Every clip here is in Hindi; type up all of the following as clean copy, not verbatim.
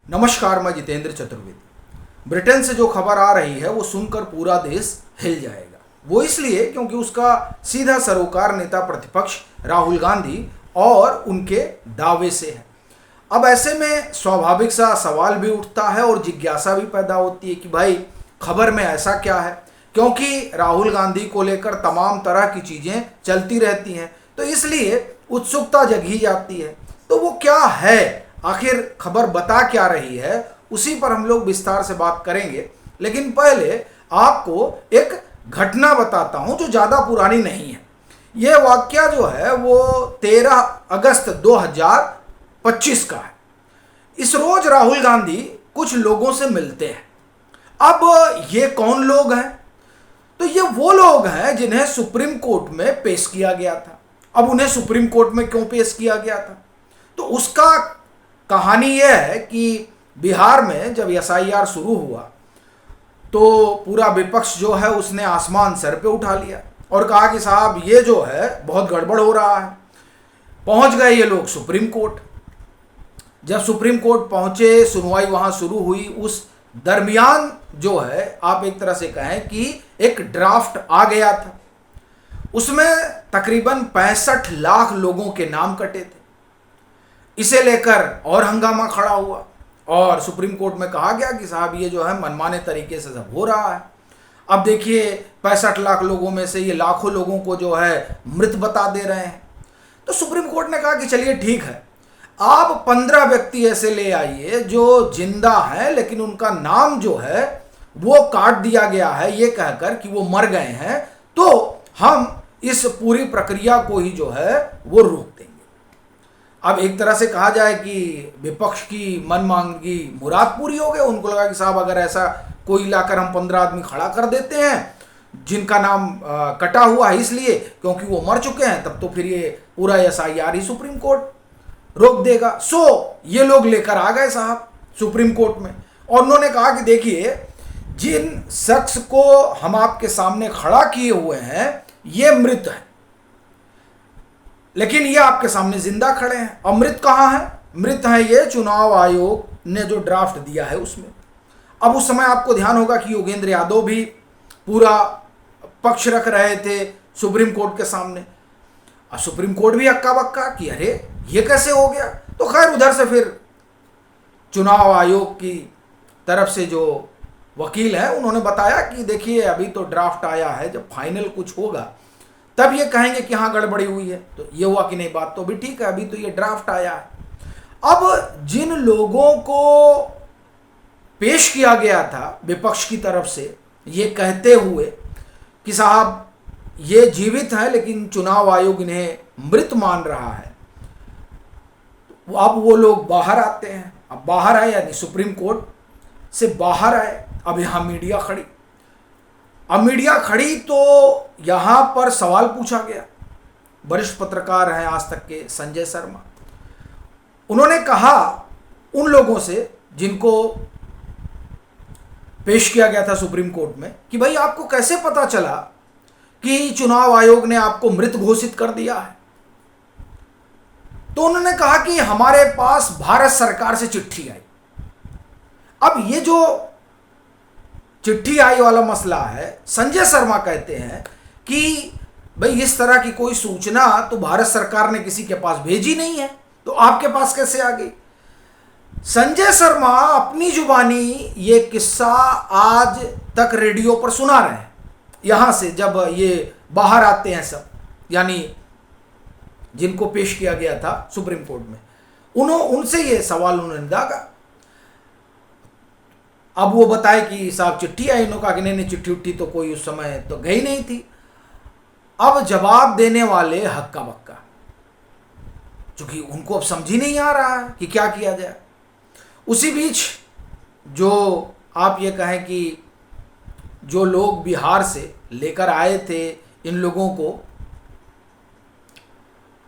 नमस्कार, मैं जितेंद्र चतुर्वेदी। ब्रिटेन से जो खबर आ रही है वो सुनकर पूरा देश हिल जाएगा। वो इसलिए क्योंकि उसका सीधा सरोकार नेता प्रतिपक्ष राहुल गांधी और उनके दावे से है। अब ऐसे में स्वाभाविक सा सवाल भी उठता है और जिज्ञासा भी पैदा होती है कि भाई खबर में ऐसा क्या है, क्योंकि राहुल गांधी को लेकर तमाम तरह की चीज़ें चलती रहती हैं, तो इसलिए उत्सुकता जगी जाती है। तो वो क्या है, आखिर खबर बता क्या रही है, उसी पर हम लोग विस्तार से बात करेंगे। लेकिन पहले आपको एक घटना बताता हूं जो ज़्यादा पुरानी नहीं है। यह वाकया जो है वो 13 अगस्त 2025 का है। इस रोज राहुल गांधी कुछ लोगों से मिलते हैं। अब ये कौन लोग हैं? तो ये वो लोग हैं जिन्हें सुप्रीम कोर्ट में पेश किया गया था। अब उन्हें सुप्रीम कोर्ट में क्यों पेश किया गया था? तो उसका कहानी यह है कि बिहार में जब एसआईआर शुरू हुआ तो पूरा विपक्ष जो है उसने आसमान सर पे उठा लिया और कहा कि साहब ये जो है बहुत गड़बड़ हो रहा है। पहुंच गए ये लोग सुप्रीम कोर्ट। जब सुप्रीम कोर्ट पहुंचे, सुनवाई वहां शुरू हुई। उस दरमियान जो है आप एक तरह से कहें कि एक ड्राफ्ट आ गया था। उसमें तकरीबन 65 लाख लोगों के नाम कटे थे। इसे लेकर और हंगामा खड़ा हुआ और सुप्रीम कोर्ट में कहा गया कि साहब ये जो है मनमाने तरीके से सब हो रहा है। अब देखिए 65 लाख लोगों में से ये लाखों लोगों को जो है मृत बता दे रहे हैं। तो सुप्रीम कोर्ट ने कहा कि चलिए ठीक है, आप 15 व्यक्ति ऐसे ले आइए जो जिंदा हैं लेकिन उनका नाम जो है वो काट दिया गया है ये कहकर कि वो मर गए हैं, तो हम इस पूरी प्रक्रिया को ही जो है वो रोक देंगे। अब एक तरह से कहा जाए कि विपक्ष की मन मांगी मुराद पूरी हो गई। उनको लगा कि साहब अगर ऐसा कोई लाकर हम 15 आदमी खड़ा कर देते हैं जिनका नाम कटा हुआ है इसलिए क्योंकि वो मर चुके हैं, तब तो फिर ये पूरा एसआईआर ही सुप्रीम कोर्ट रोक देगा। सो ये लोग लेकर आ गए साहब सुप्रीम कोर्ट में और उन्होंने कहा कि देखिए जिन शख्स को हम आपके सामने खड़ा किए हुए हैं ये मृत है, लेकिन ये आपके सामने जिंदा खड़े हैं। और मृत कहाँ है? मृत है ये चुनाव आयोग ने जो ड्राफ्ट दिया है उसमें। अब उस समय आपको ध्यान होगा कि योगेंद्र यादव भी पूरा पक्ष रख रहे थे सुप्रीम कोर्ट के सामने। अब सुप्रीम कोर्ट भी हक्का बक्का कि अरे ये कैसे हो गया। तो खैर उधर से फिर चुनाव आयोग की तरफ से जो वकील है उन्होंने बताया कि देखिए अभी तो ड्राफ्ट आया है, जब फाइनल कुछ होगा तब ये कहेंगे कि हाँ गड़बड़ी हुई है। तो ये हुआ कि नहीं, बात तो भी ठीक है, अभी तो ये ड्राफ्ट आया है। अब जिन लोगों को पेश किया गया था विपक्ष की तरफ से ये कहते हुए कि साहब ये जीवित है लेकिन चुनाव आयोग इन्हें मृत मान रहा है, अब वो लोग बाहर आते हैं। अब बाहर आए यानी सुप्रीम कोर्ट से बाहर आए। अब यहाँ मीडिया खड़ी। अब मीडिया खड़ी तो यहाँ पर सवाल पूछा गया। वरिष्ठ पत्रकार हैं आज तक के संजय शर्मा। उन्होंने कहा उन लोगों से जिनको पेश किया गया था सुप्रीम कोर्ट में कि भाई आपको कैसे पता चला कि चुनाव आयोग ने आपको मृत घोषित कर दिया है? तो उन्होंने कहा कि हमारे पास भारत सरकार से चिट्ठी आई। अब ये जो चिट्ठी आई वाला मसला है, संजय शर्मा कहते हैं कि भाई इस तरह की कोई सूचना तो भारत सरकार ने किसी के पास भेजी नहीं है, तो आपके पास कैसे आ गई? संजय शर्मा अपनी जुबानी ये किस्सा आज तक रेडियो पर सुना रहे हैं। यहां से जब ये बाहर आते हैं सब, यानी जिनको पेश किया गया था सुप्रीम कोर्ट में, उनसे ये सवाल उन्होंने दागा। अब वो बताए कि साहब चिट्ठी आई। इन्होंने कहा कि नहीं चिट्ठी उट्ठी तो कोई उस समय तो गई नहीं थी। अब जवाब देने वाले हक्का बक्का, क्योंकि उनको अब समझ ही नहीं आ रहा है कि क्या किया जाए। उसी बीच जो आप ये कहें कि जो लोग बिहार से लेकर आए थे इन लोगों को,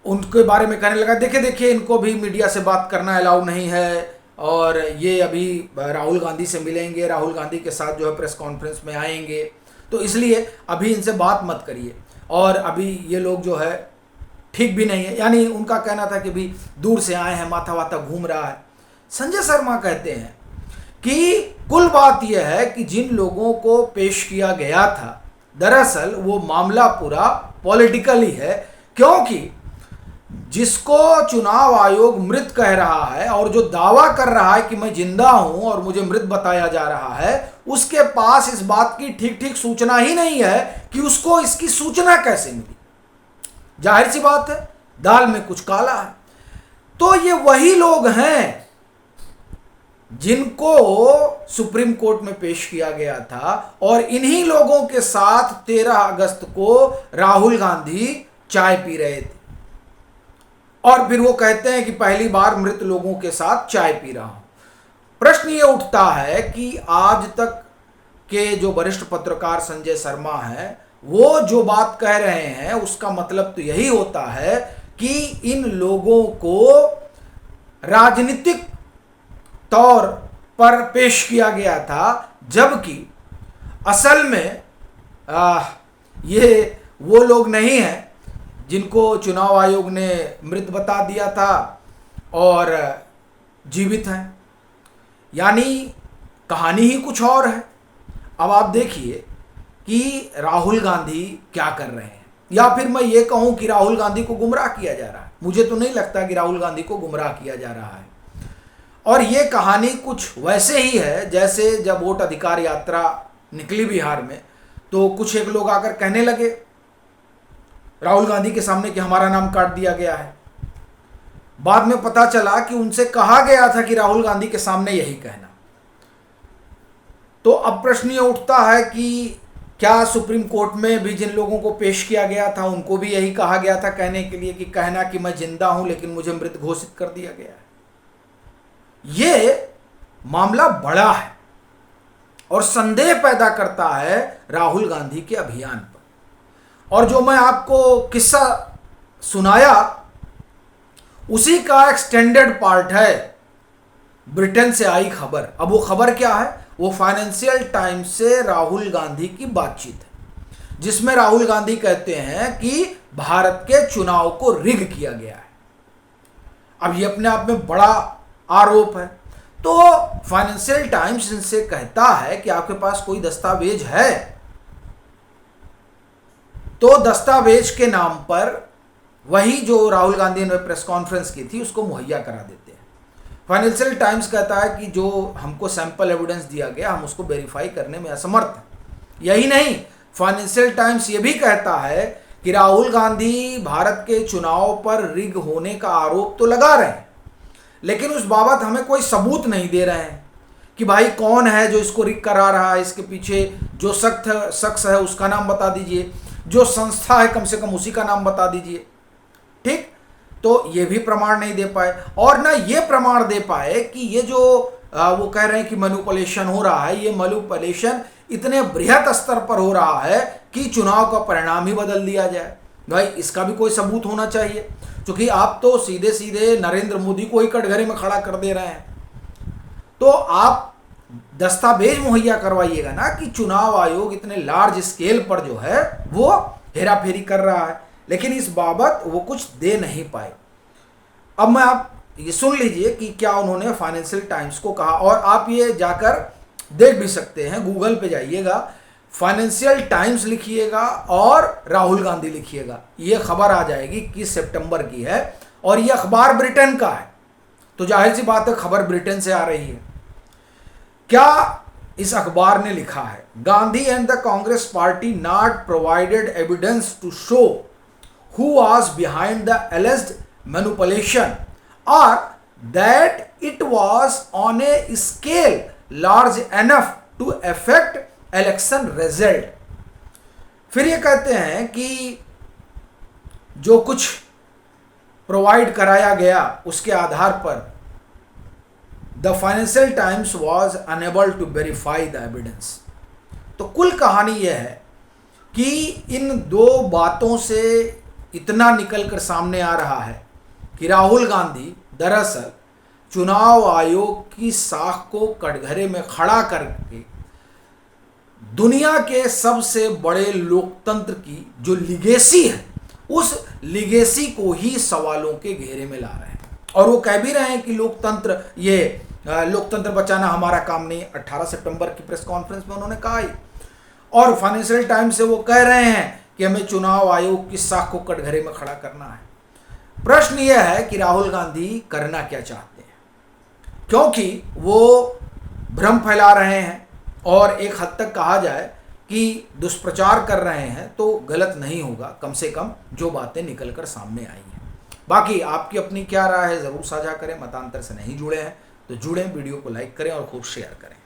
उनके बारे में कहने लगा देखिए इनको भी मीडिया से बात करना अलाउ नहीं है और ये अभी राहुल गांधी से मिलेंगे, राहुल गांधी के साथ जो है प्रेस कॉन्फ्रेंस में आएंगे, तो इसलिए अभी इनसे बात मत करिए। और अभी ये लोग जो है ठीक भी नहीं है, यानी उनका कहना था कि भी दूर से आए हैं, माथा वाथा घूम रहा है। संजय शर्मा कहते हैं कि कुल बात यह है कि जिन लोगों को पेश किया गया था, दरअसल वो मामला पूरा पॉलिटिकल ही है, क्योंकि जिसको चुनाव आयोग मृत कह रहा है और जो दावा कर रहा है कि मैं जिंदा हूं और मुझे मृत बताया जा रहा है, उसके पास इस बात की ठीक ठीक सूचना ही नहीं है कि उसको इसकी सूचना कैसे मिली। जाहिर सी बात है, दाल में कुछ काला है। तो ये वही लोग हैं जिनको सुप्रीम कोर्ट में पेश किया गया था, और इन्हीं लोगों के साथ 13 अगस्त को राहुल गांधी चाय पी रहे थे, और फिर वो कहते हैं कि पहली बार मृत लोगों के साथ चाय पी रहा हूं। प्रश्न ये उठता है कि आज तक के जो वरिष्ठ पत्रकार संजय शर्मा हैं, वो जो बात कह रहे हैं उसका मतलब तो यही होता है कि इन लोगों को राजनीतिक तौर पर पेश किया गया था, जबकि असल में ये वो लोग नहीं हैं जिनको चुनाव आयोग ने मृत बता दिया था और जीवित हैं। यानी कहानी ही कुछ और है। अब आप देखिए कि राहुल गांधी क्या कर रहे हैं, या फिर मैं ये कहूं कि राहुल गांधी को गुमराह किया जा रहा है। मुझे तो नहीं लगता कि राहुल गांधी को गुमराह किया जा रहा है। और ये कहानी कुछ वैसे ही है जैसे जब वोट अधिकार यात्रा निकली बिहार में, तो कुछ एक लोग आकर कहने लगे राहुल गांधी के सामने कि हमारा नाम काट दिया गया है। बाद में पता चला कि उनसे कहा गया था कि राहुल गांधी के सामने यही कहना। तो अब प्रश्न ये उठता है कि क्या सुप्रीम कोर्ट में भी जिन लोगों को पेश किया गया था उनको भी यही कहा गया था कहने के लिए कि कहना कि मैं जिंदा हूं लेकिन मुझे मृत घोषित कर दिया गया है। ये मामला बड़ा है और संदेह पैदा करता है राहुल गांधी के अभियान पर। और जो मैं आपको किस्सा सुनाया उसी का एक्सटेंडेड पार्ट है ब्रिटेन से आई खबर। अब वो खबर क्या है? वो फाइनेंशियल टाइम्स से राहुल गांधी की बातचीत है, जिसमें राहुल गांधी कहते हैं कि भारत के चुनाव को रिग किया गया है। अब ये अपने आप में बड़ा आरोप है। तो फाइनेंशियल टाइम्स इनसे कहता है कि आपके पास कोई दस्तावेज है, तो दस्तावेज के नाम पर वही जो राहुल गांधी ने प्रेस कॉन्फ्रेंस की थी उसको मुहैया करा देते हैं। फाइनेंशियल टाइम्स कहता है कि जो हमको सैंपल एविडेंस दिया गया हम उसको वेरीफाई करने में असमर्थ हैं। यही नहीं, फाइनेंशियल टाइम्स ये भी कहता है कि राहुल गांधी भारत के चुनाव पर रिग होने का आरोप तो लगा रहे हैं, लेकिन उस बाबत हमें कोई सबूत नहीं दे रहे हैं कि भाई कौन है जो इसको रिग करा रहा है, इसके पीछे जो शख्स है उसका नाम बता दीजिए, जो संस्था है कम से कम उसी का नाम बता दीजिए। ठीक, तो ये भी प्रमाण नहीं दे पाए, और ना ये प्रमाण दे पाए कि ये जो वो कह रहे हैं कि मैनिपुलेशन हो रहा है, ये मैनिपुलेशन इतने बृहत स्तर पर हो रहा है कि चुनाव का परिणाम ही बदल दिया जाए। भाई इसका भी कोई सबूत होना चाहिए, क्योंकि आप तो सीधे सीधे नरेंद्र मोदी को ही कटघरे में खड़ा कर दे रहे हैं। तो आप दस्तावेज मुहैया करवाइएगा ना कि चुनाव आयोग इतने लार्ज स्केल पर जो है वो हेराफेरी कर रहा है, लेकिन इस बाबत वो कुछ दे नहीं पाए। अब मैं आप ये सुन लीजिए कि क्या उन्होंने फाइनेंशियल टाइम्स को कहा, और आप ये जाकर देख भी सकते हैं, गूगल पे जाइएगा, फाइनेंशियल टाइम्स लिखिएगा और राहुल गांधी लिखिएगा, ये खबर आ जाएगी 21 सितंबर की है, और ये अखबार ब्रिटेन का है, तो जाहिर सी बात है खबर ब्रिटेन से आ रही है। क्या इस अखबार ने लिखा है? Gandhi and the Congress party not provided evidence to show who was behind the alleged manipulation or that it was on a scale large enough to affect election result। फिर ये कहते हैं कि जो कुछ प्रोवाइड कराया गया उसके आधार पर the Financial Times was unable to verify the evidence. तो कुल कहानी यह है कि इन दो बातों से इतना निकलकर सामने आ रहा है कि राहुल गांधी दरअसल चुनाव आयोग की साख को कटघरे में खड़ा करके दुनिया के सबसे बड़े लोकतंत्र की जो लिगेसी है उस लिगेसी को ही सवालों के घेरे में ला रहे हैं। और वो कह भी रहे हैं कि लोकतंत्र बचाना हमारा काम नहीं। 18 सितंबर की प्रेस कॉन्फ्रेंस में उन्होंने कहा ही। और फाइनेंशियल टाइम्स से वो कह रहे हैं कि हमें चुनाव आयोग की साख को कटघरे में खड़ा करना है। प्रश्न यह है कि राहुल गांधी करना क्या चाहते हैं, क्योंकि वो भ्रम फैला रहे हैं और एक हद तक कहा जाए कि दुष्प्रचार कर रहे हैं, तो गलत नहीं होगा कम से कम जो बातें निकलकर सामने आई हैं। बाकी आपकी अपनी क्या राय है ज़रूर साझा करें। मतांतर से नहीं जुड़े हैं तो जुड़ें, वीडियो को लाइक करें और खूब शेयर करें।